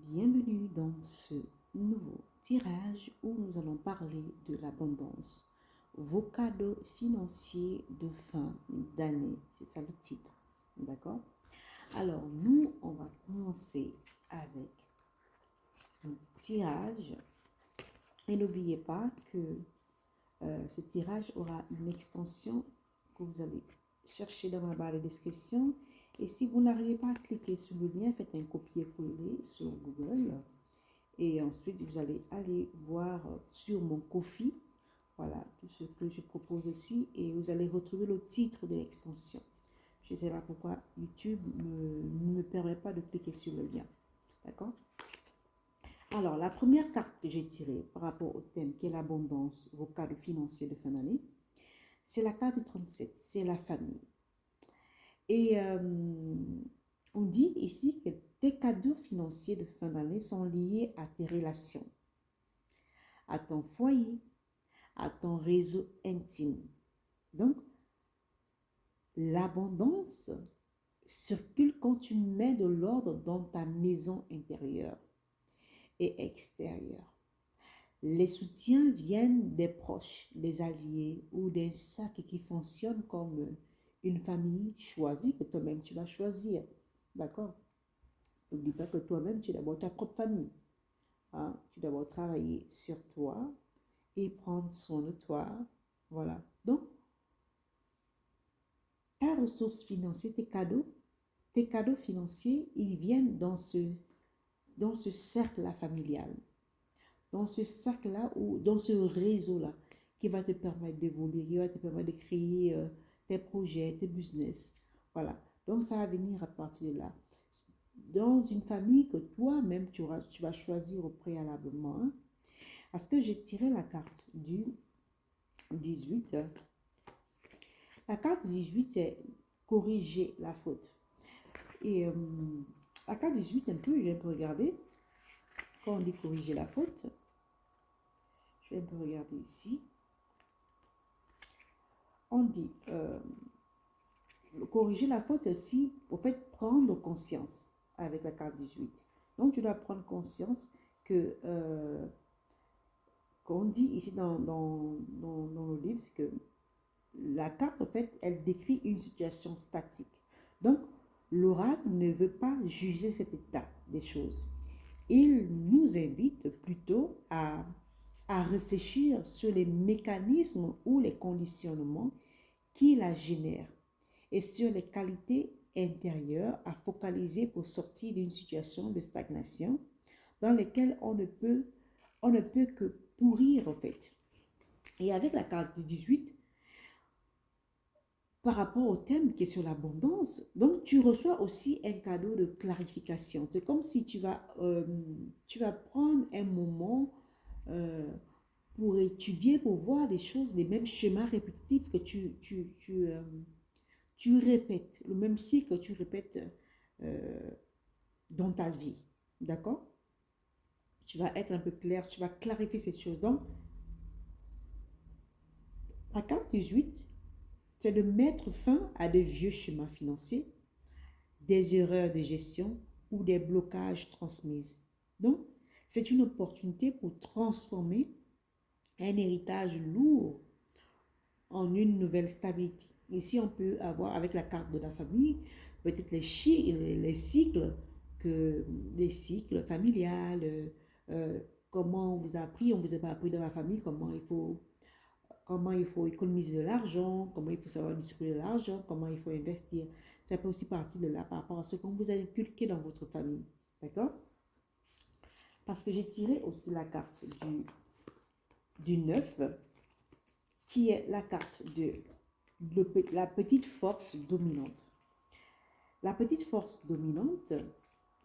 Bienvenue dans ce nouveau tirage où nous allons parler de l'abondance. Vos cadeaux financiers de fin d'année, c'est ça le titre, d'accord? Alors nous, on va commencer avec un tirage et n'oubliez pas que ce tirage aura une extension que vous allez chercher dans la barre de description. Et si vous n'arrivez pas à cliquer sur le lien, faites un copier-coller sur Google. Et ensuite, vous allez aller voir sur mon Ko-fi, voilà, tout ce que je propose aussi. Et vous allez retrouver le titre de l'extension. Je ne sais pas pourquoi YouTube ne me permet pas de cliquer sur le lien. D'accord? Alors, la première carte que j'ai tirée par rapport au thème qui est l'abondance, vos cadeaux financiers de fin d'année, c'est la carte du 37, c'est la famille. Et on dit ici que tes cadeaux financiers de fin d'année sont liés à tes relations, à ton foyer, à ton réseau intime. Donc, l'abondance circule quand tu mets de l'ordre dans ta maison intérieure et extérieure. Les soutiens viennent des proches, des alliés ou des sacs qui fonctionnent comme une famille choisie que toi-même tu vas choisir. D'accord? N'oublie pas que toi-même tu es d'abord ta propre famille. Hein? Tu dois d'abord travailler sur toi et prendre soin de toi. Voilà. Donc, ta ressource financière, tes cadeaux financiers, ils viennent dans ce cercle-là familial, dans ce cercle-là ou dans ce réseau-là qui va te permettre d'évoluer, qui va te permettre de créer tes projets, tes business. Voilà. Donc, ça va venir à partir de là. Dans une famille que toi-même, tu vas choisir au préalablement. Hein, parce que j'ai tiré la carte du 18. La carte 18, c'est corriger la faute. Et la carte 18, je vais un peu regarder. Quand on dit corriger la faute, je vais un peu regarder ici. On dit corriger la faute, c'est aussi, au fait, prendre conscience avec la carte 18. Donc, tu dois prendre conscience que, qu'on dit ici dans le livre, c'est que la carte, en fait, elle décrit une situation statique. Donc, l'oracle ne veut pas juger cet état des choses. Il nous invite plutôt à réfléchir sur les mécanismes ou les conditionnements qui la génèrent et sur les qualités intérieures à focaliser pour sortir d'une situation de stagnation dans laquelle on ne peut que pourrir en fait. Et avec la carte du 18, par rapport au thème qui est sur l'abondance, donc tu reçois aussi un cadeau de clarification. C'est comme si tu vas prendre un moment pour étudier, pour voir des choses, les mêmes schémas répétitifs que tu répètes, le même cycle que tu répètes dans ta vie. D'accord? Tu vas être un peu clair, tu vas clarifier ces choses. Donc, la carte 18, c'est de mettre fin à de vieux schémas financiers, des erreurs de gestion ou des blocages transmis. Donc, c'est une opportunité pour transformer un héritage lourd en une nouvelle stabilité. Ici, on peut avoir avec la carte de la famille, peut-être les cycles, les cycles familiales, comment on vous a appris, on ne vous a pas appris dans la famille, comment il faut économiser de l'argent, comment il faut savoir distribuer de l'argent, comment il faut investir. Ça peut aussi partir de là par rapport à ce qu'on vous a inculqué dans votre famille. D'accord? Parce que j'ai tiré aussi la carte du 9, qui est la carte de la petite force dominante. La petite force dominante,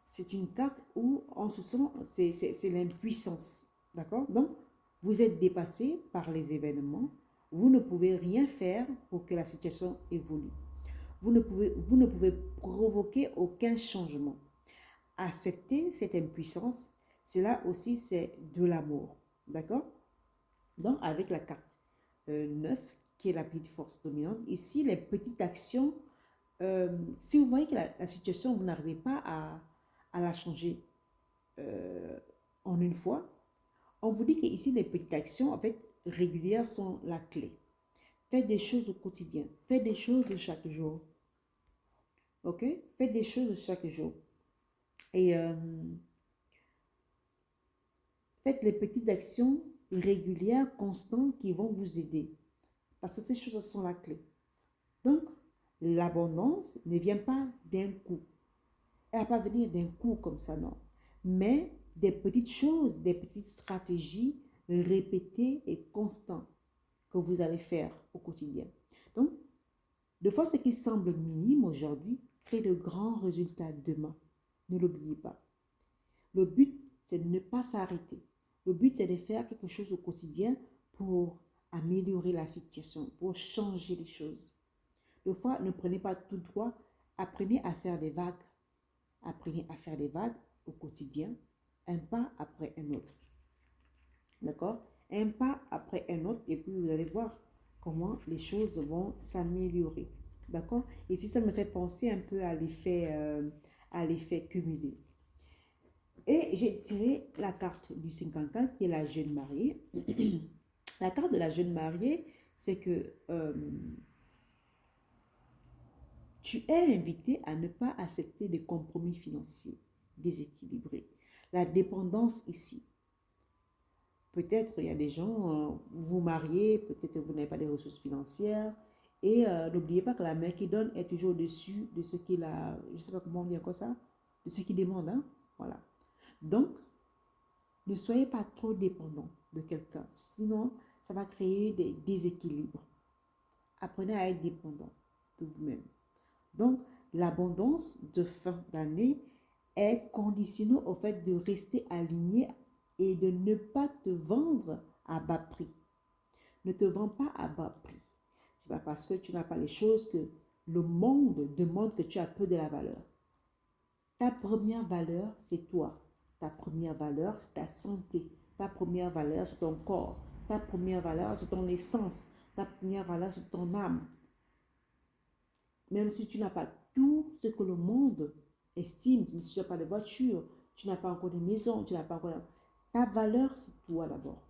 c'est une carte où on se sent, c'est l'impuissance. D'accord? Donc, vous êtes dépassé par les événements. Vous ne pouvez rien faire pour que la situation évolue. Vous ne pouvez provoquer aucun changement. Accepter cette impuissance, cela aussi, c'est de l'amour. D'accord? Donc, avec la carte 9, qui est la petite force dominante, ici, les petites actions, si vous voyez que la situation, vous n'arrivez pas à la changer en une fois. On vous dit qu'ici, les petites actions, en fait, régulières sont la clé. Faites des choses au quotidien. Faites des choses de chaque jour. OK? Faites des choses de chaque jour. Et faites les petites actions régulières, constantes qui vont vous aider. Parce que ces choses sont la clé. Donc, l'abondance ne vient pas d'un coup. Elle ne va pas venir d'un coup comme ça, non. Mais des petites choses, des petites stratégies répétées et constantes que vous allez faire au quotidien. Donc, des fois, ce qui semble minime aujourd'hui crée de grands résultats demain. Ne l'oubliez pas. Le but, c'est de ne pas s'arrêter. Le but, c'est de faire quelque chose au quotidien pour améliorer la situation, pour changer les choses. Des fois, ne prenez pas tout droit. Apprenez à faire des vagues. Apprenez à faire des vagues au quotidien, un pas après un autre. D'accord? Un pas après un autre, et puis vous allez voir comment les choses vont s'améliorer. D'accord? Et si ça me fait penser un peu à l'effet cumulé. Et j'ai tiré la carte du 54 qui est la jeune mariée. La carte de la jeune mariée, c'est que tu es invité à ne pas accepter des compromis financiers déséquilibrés. La dépendance ici. Peut-être il y a des gens, vous mariez, peut-être vous n'avez pas de ressources financières. Et n'oubliez pas que la mère qui donne est toujours au-dessus de ce qu'il a, je ne sais pas comment on dit encore ça, de ce qu'il demande. Hein? Voilà. Donc, ne soyez pas trop dépendant de quelqu'un. Sinon, ça va créer des déséquilibres. Apprenez à être dépendant de vous-même. Donc, l'abondance de fin d'année est conditionnée au fait de rester aligné et de ne pas te vendre à bas prix. Ne te vends pas à bas prix. Ce n'est pas parce que tu n'as pas les choses que le monde demande que tu as peu de la valeur. Ta première valeur, c'est toi. Ta première valeur, c'est ta santé. Ta première valeur, c'est ton corps. Ta première valeur, c'est ton essence. Ta première valeur, c'est ton âme. Même si tu n'as pas tout ce que le monde estime, si tu n'as pas de voiture, tu n'as pas encore de maison, tu n'as pas encore... Ta valeur, c'est toi d'abord.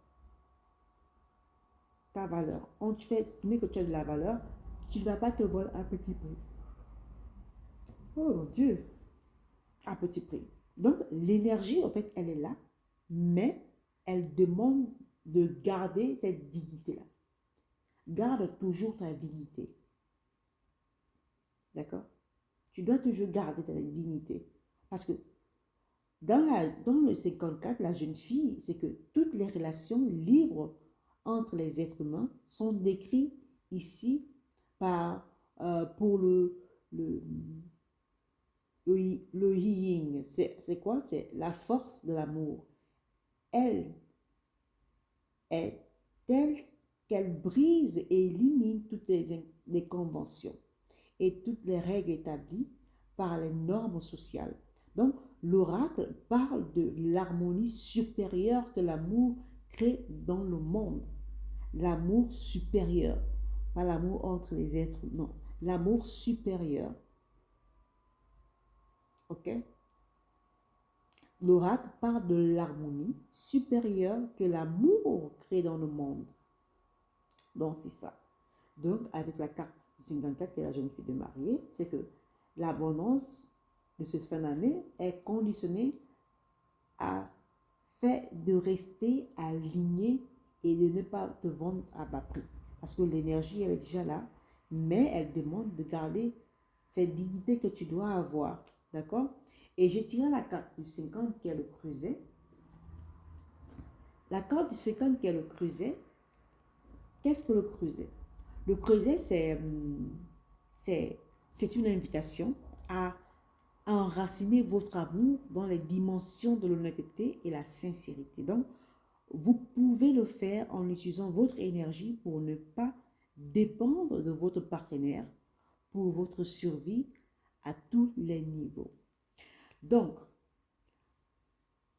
Ta valeur. Quand tu fais estimer que tu as de la valeur, tu ne vas pas te vendre à petit prix. Oh mon Dieu! À petit prix. Donc, l'énergie, en fait, elle est là, mais elle demande de garder cette dignité-là. Garde toujours ta dignité. D'accord? Tu dois toujours garder ta dignité. Parce que dans le 54, la jeune fille, c'est que toutes les relations libres entre les êtres humains sont décrites ici pour le, le yin. C'est quoi? C'est la force de l'amour. Elle est telle qu'elle brise et élimine toutes les conventions et toutes les règles établies par les normes sociales. Donc, l'oracle parle de l'harmonie supérieure que l'amour crée dans le monde. L'amour supérieur, pas l'amour entre les êtres, non. L'amour supérieur. OK? L'oracle parle de l'harmonie supérieure que l'amour crée dans le monde. Donc, c'est ça. Donc, avec la carte du 54 qui est la jeune fille de mariée, c'est que l'abondance de cette fin d'année est conditionnée à fait de rester aligné et de ne pas te vendre à bas prix. Parce que l'énergie, elle est déjà là, mais elle demande de garder cette dignité que tu dois avoir. D'accord? Et j'ai tiré la carte du 50 qui est le creuset. La carte du 50 qui est le creuset, qu'est-ce que le creuset? Le creuset, c'est une invitation à enraciner votre amour dans les dimensions de l'honnêteté et la sincérité. Donc, vous pouvez le faire en utilisant votre énergie pour ne pas dépendre de votre partenaire pour votre survie à tous les niveaux. Donc,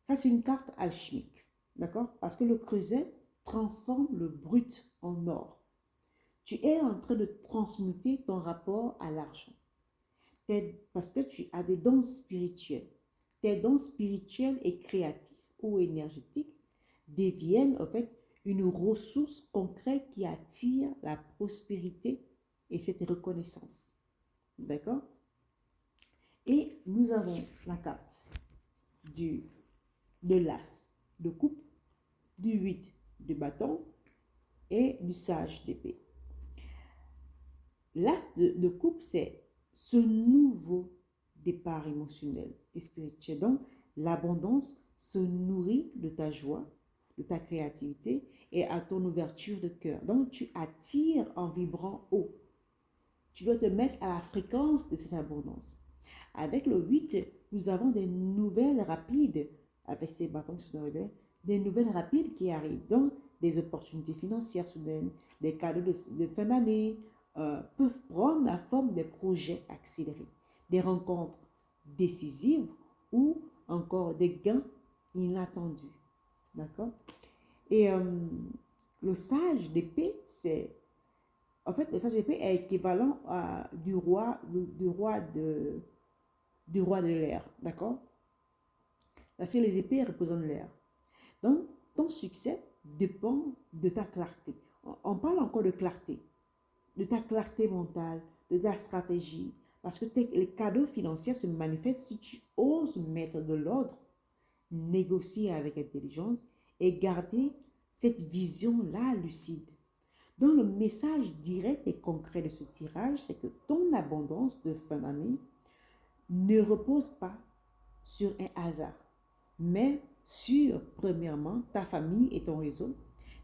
ça c'est une carte alchimique, d'accord? Parce que le creuset transforme le brut en or. Tu es en train de transmuter ton rapport à l'argent. Parce que tu as des dons spirituels. tes dons spirituels et créatifs ou énergétiques deviennent en fait une ressource concrète qui attire la prospérité et cette reconnaissance. D'accord? Et nous avons la carte de l'as de coupe, du 8 de bâton et du sage d'épée. L'as de coupe, c'est ce nouveau départ émotionnel et spirituel. Donc, l'abondance se nourrit de ta joie, de ta créativité et à ton ouverture de cœur. Donc, tu attires en vibrant haut. Tu dois te mettre à la fréquence de cette abondance. Avec le 8, nous avons des nouvelles rapides, avec ces bâtons qui sont arrivés, des nouvelles rapides qui arrivent. Donc, des opportunités financières soudaines, des cadeaux de fin d'année peuvent prendre la forme des projets accélérés, des rencontres décisives ou encore des gains inattendus. D'accord? Et le sage d'épée, c'est... En fait, le sage d'épée est équivalent du roi de l'air. D'accord? Parce que les épées représentent l'air. Donc, ton succès dépend de ta clarté. On parle encore de clarté, de ta clarté mentale, de ta stratégie. Parce que les cadeaux financiers se manifestent si tu oses mettre de l'ordre, négocier avec intelligence et garder cette vision-là lucide. Donc, le message direct et concret de ce tirage, c'est que ton abondance de fin d'année ne repose pas sur un hasard, mais sur, premièrement, ta famille et ton réseau,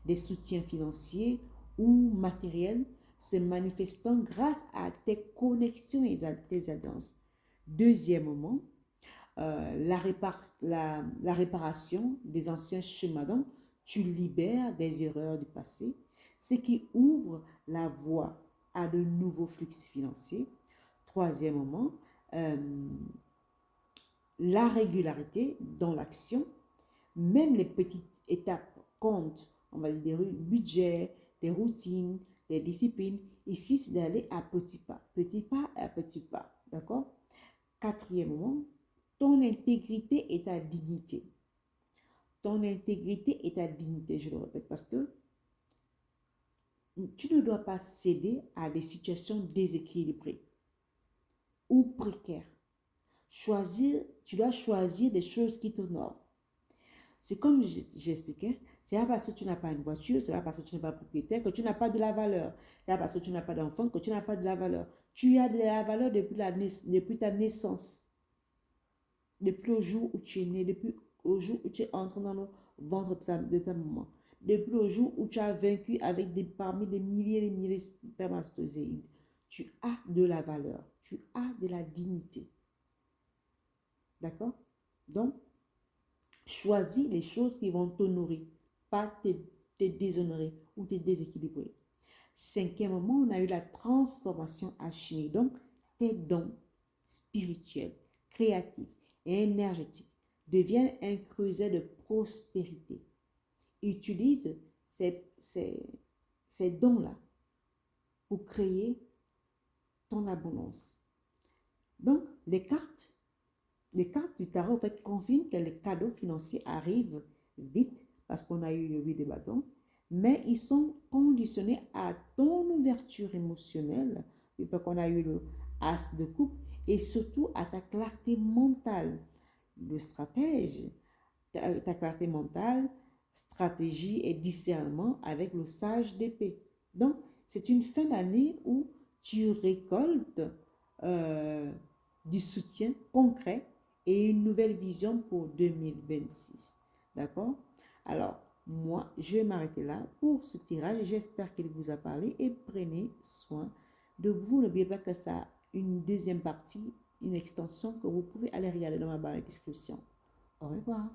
des soutiens financiers ou matériels se manifestant grâce à tes connexions et à tes alliances. Deuxièmement, la réparation des anciens schémas. Donc, tu libères des erreurs du passé, ce qui ouvre la voie à de nouveaux flux financiers. Troisièmement, la régularité dans l'action, même les petites étapes comptent, on va dire des budgets, des routines, des disciplines. Ici, c'est d'aller à petits pas à petits pas. D'accord? Quatrièmement, ton intégrité et ta dignité. Ton intégrité et ta dignité, je le répète, parce que tu ne dois pas céder à des situations déséquilibrées ou précaires. Tu dois choisir des choses qui t'honorent. C'est comme j'expliquais, c'est pas parce que tu n'as pas une voiture, c'est pas parce que tu n'es pas propriétaire que tu n'as pas de la valeur. C'est pas parce que tu n'as pas d'enfant que tu n'as pas de la valeur. Tu as de la valeur depuis ta naissance. Depuis le jour où tu es né, depuis le jour où tu es entré dans le ventre de ta maman, depuis le jour où tu as vaincu parmi des milliers et des milliers de spermatozoïdes, tu as de la valeur, tu as de la dignité. D'accord? Donc, choisis les choses qui vont t'honorer, pas te déshonorer ou te déséquilibrer. Cinquièmement, on a eu la transformation alchimique. Donc, tes dons spirituels, créatifs et énergétiques deviennent un creuset de prospérité. Utilise ces dons-là pour créer ton abondance. Donc, les cartes du tarot en fait confirment que les cadeaux financiers arrivent vite parce qu'on a eu le 8 de bâton, mais ils sont conditionnés à ton ouverture émotionnelle, parce qu'on a eu le as de coupe, et surtout à ta clarté mentale. Le stratège, ta clarté mentale, stratégie et discernement avec le sage d'épée. Donc, c'est une fin d'année où tu récoltes du soutien concret et une nouvelle vision pour 2026. D'accord? Alors, moi, je vais m'arrêter là pour ce tirage. J'espère qu'il vous a parlé et prenez soin de vous. N'oubliez pas que ça a une deuxième partie, une extension que vous pouvez aller regarder dans ma barre de description. Au revoir.